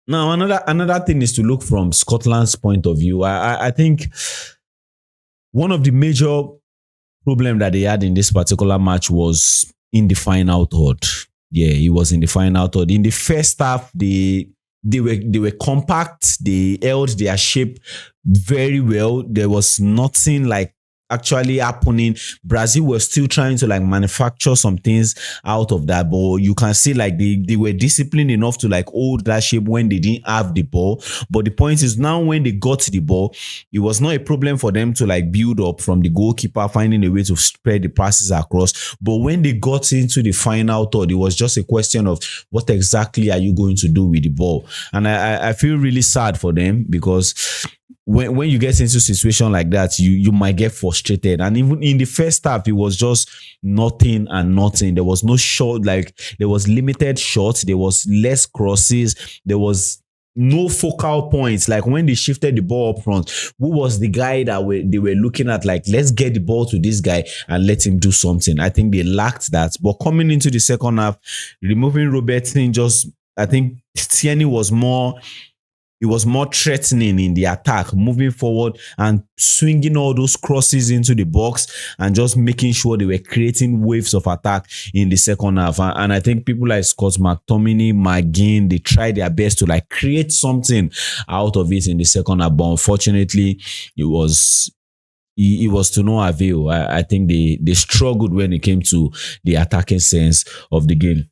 Now, another thing is to look from Scotland's point of view. I think one of the major problem that they had in this particular match was in the final third. Yeah, it was in the final third. In the first half, they were compact. They held their shape very well. There was nothing like actually happening. Brazil was still trying to like manufacture some things out of that ball. You can see like they were disciplined enough to like hold that shape when they didn't have the ball. But the point is now when they got the ball, it was not a problem for them to like build up from the goalkeeper, finding a way to spread the passes across. But when they got into the final third, it was just a question of what exactly are you going to do with the ball? And I feel really sad for them because when you get into a situation like that, you might get frustrated. And even in the first half, it was just nothing and nothing. There was no shot, like there was limited shots, there was less crosses, there was no focal points. Like when they shifted the ball up front, who was the guy that they were looking at? Like, let's get the ball to this guy and let him do something. I think they lacked that. But coming into the second half, removing Robertson, I think Tierney was more threatening in the attack, moving forward and swinging all those crosses into the box and just making sure they were creating waves of attack in the second half. And I think people like Scott McTominay, McGinn, they tried their best to like create something out of it in the second half. But unfortunately, it was to no avail. I think they struggled when it came to the attacking sense of the game.